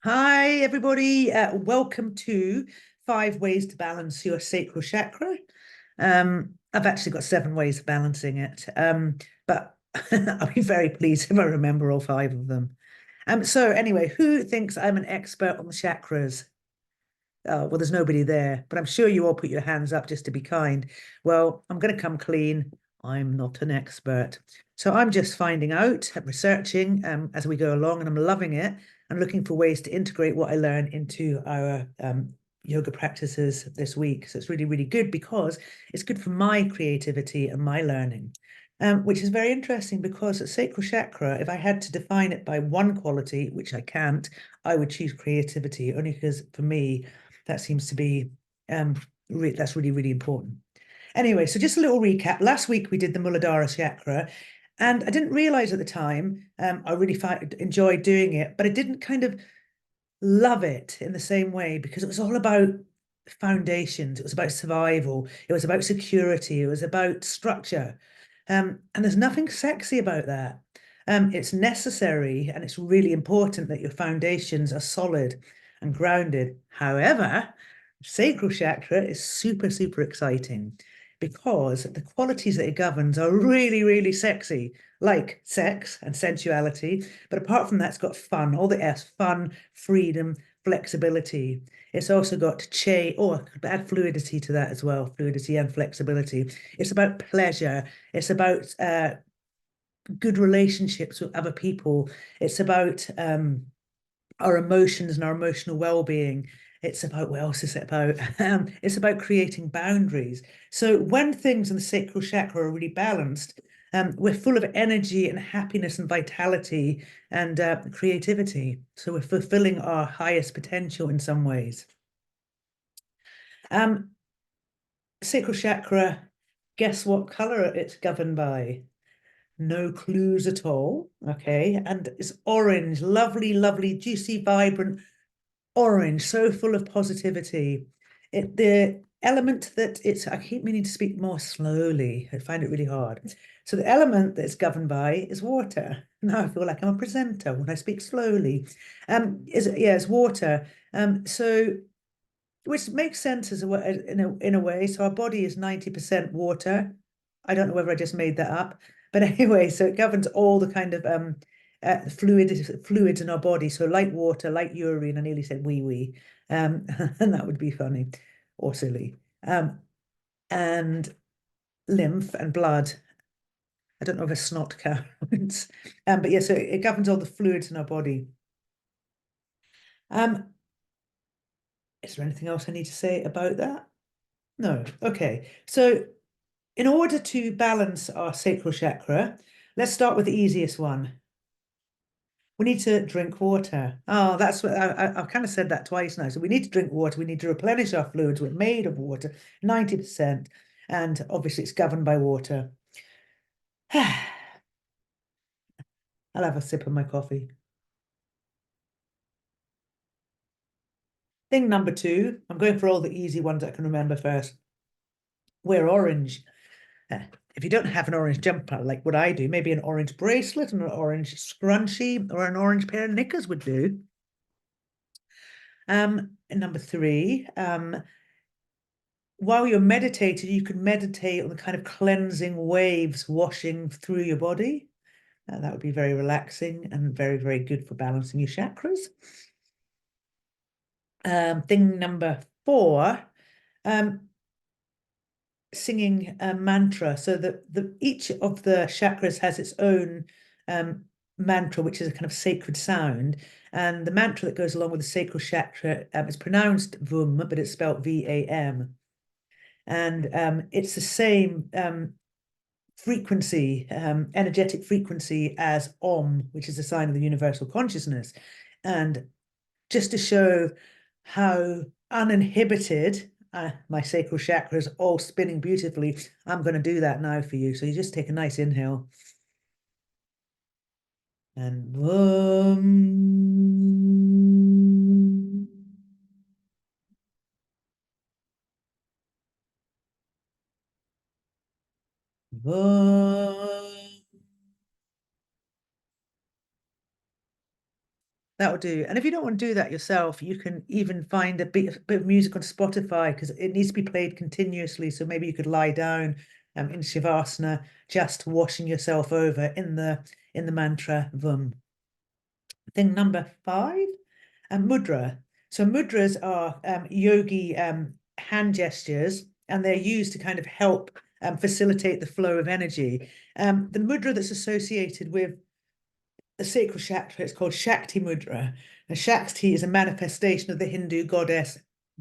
Hi, everybody. Welcome to 5 Ways to Balance Your Sacral Chakra. I've actually got 7 ways of balancing it, but I'll be very pleased if I remember all 5 of them. So anyway, who thinks I'm an expert on the chakras? Oh, well, there's nobody there, but I'm sure you all put your hands up just to be kind. Well, I'm going to come clean. I'm not an expert. So I'm just finding out, researching as we go along, and I'm loving it and looking for ways to integrate what I learn into our yoga practices this week. So it's really, really good because it's good for my creativity and my learning. Which is very interesting because at sacral chakra, if I had to define it by one quality, which I can't, I would choose creativity, only because for me, that seems to be that's really, really important. Anyway, so just a little recap. Last week we did the Muladhara chakra, and I didn't realize at the time I really enjoyed doing it, but I didn't kind of love it in the same way because it was all about foundations. It was about survival. It was about security. It was about structure. And there's nothing sexy about that. It's necessary and it's really important that your foundations are solid and grounded. However, sacral chakra is super, super exciting because the qualities that it governs are really, really sexy, like sex and sensuality. But apart from that, it's got fun, all the S, fun, freedom, flexibility. It's also got I could add fluidity to that as well, fluidity and flexibility. It's about pleasure. It's about good relationships with other people. It's about our emotions and our emotional well-being. It's about, what else is it about? It's about creating boundaries. So when things in the sacral chakra are really balanced, we're full of energy and happiness and vitality and creativity. So we're fulfilling our highest potential in some ways. Um, Sacral chakra, guess what color it's governed by? No clues at all. Okay. And it's orange, lovely, lovely, juicy, vibrant orange, so full of positivity. The element that I keep meaning to speak more slowly. I find it really hard. So the element that it's governed by is water. Now I feel like I'm a presenter when I speak slowly. It's water. So which makes sense as in a way. So our body is 90% water. I don't know whether I just made that up, but anyway, so it governs all the kind of fluids in our body. So like water, like urine. I nearly said wee wee, and that would be funny or silly. And lymph and blood. I don't know if a snot counts, but yeah, so it governs all the fluids in our body. Um, is there anything else I need to say about that? No. Okay. So in order to balance our sacral chakra, let's start with the easiest one. We need to drink water. Oh, that's what I've kind of said that twice now. So we need to drink water. We need to replenish our fluids. We're made of water, 90%. And obviously it's governed by water. I'll have a sip of my coffee. Thing number 2, I'm going for all the easy ones I can remember first. We're orange. If you don't have an orange jumper like what I do, maybe an orange bracelet and an orange scrunchie or an orange pair of knickers would do. Number 3, while you're meditating, you can meditate on the kind of cleansing waves washing through your body. That would be very relaxing and very, very good for balancing your chakras. Thing number 4, singing a mantra. So that each of the chakras has its own mantra, which is a kind of sacred sound. And the mantra that goes along with the sacral chakra is pronounced VUM, but it's spelled VAM. And it's the same frequency, energetic frequency as Om, which is a sign of the universal consciousness. And just to show how uninhibited my sacral chakra is all spinning beautifully, I'm going to do that now for you. So you just take a nice inhale. And Om. That'll do. And if you don't want to do that yourself, you can even find a bit of music on Spotify because it needs to be played continuously. So maybe you could lie down in Shavasana, just washing yourself over in the mantra Vum. Thing number 5, mudra. So mudras are yogi hand gestures, and they're used to kind of help facilitate the flow of energy. The mudra that's associated with the sacral chakra is called Shakti mudra. And Shakti is a manifestation of the Hindu goddess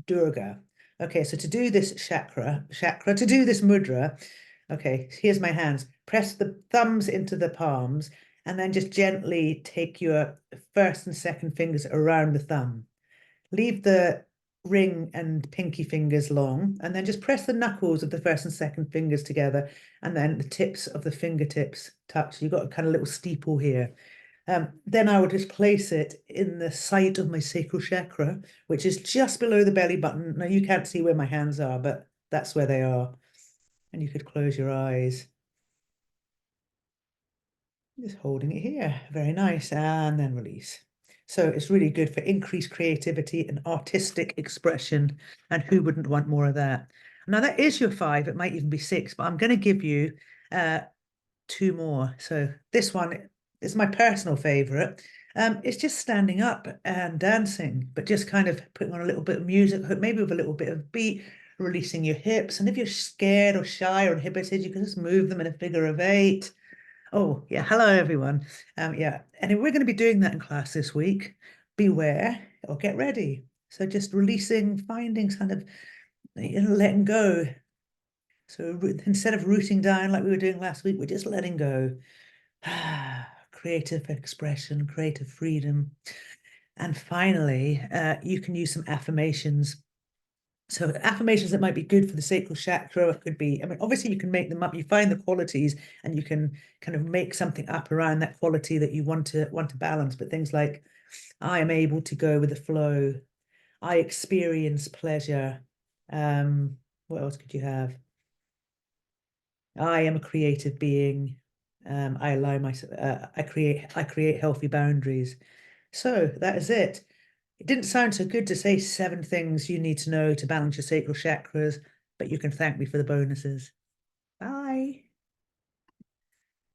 Durga. Okay, so to do this to do this mudra, okay, here's my hands. Press the thumbs into the palms and then just gently take your first and second fingers around the thumb. Leave the ring and pinky fingers long, and then just press the knuckles of the first and second fingers together, and then the tips of the fingertips touch. You've got a kind of little steeple here. Then I would just place it in the site of my sacral chakra, which is just below the belly button. Now you can't see where my hands are, but that's where they are. And you could close your eyes. Just holding it here. Very nice. And then release. So it's really good for increased creativity and artistic expression. And who wouldn't want more of that? Now that is your 5. It might even be 6, but I'm going to give you 2 more. So this one is my personal favorite. It's just standing up and dancing, but just kind of putting on a little bit of music, maybe with a little bit of beat, releasing your hips. And if you're scared or shy or inhibited, you can just move them in a figure of 8. Oh, yeah. Hello, everyone. Yeah. And we're going to be doing that in class this week. Beware or get ready. So just releasing, finding kind of, letting go. So instead of rooting down like we were doing last week, we're just letting go. Creative expression, creative freedom. And finally, you can use some affirmations. So affirmations that might be good for the sacral chakra could be, I mean, obviously you can make them up. You find the qualities and you can kind of make something up around that quality that you want to balance. But things like, I am able to go with the flow. I experience pleasure. What else could you have? I am a creative being. I allow myself. I create healthy boundaries. So that is it. It didn't sound so good to say 7 things you need to know to balance your sacral chakras, but you can thank me for the bonuses. Bye.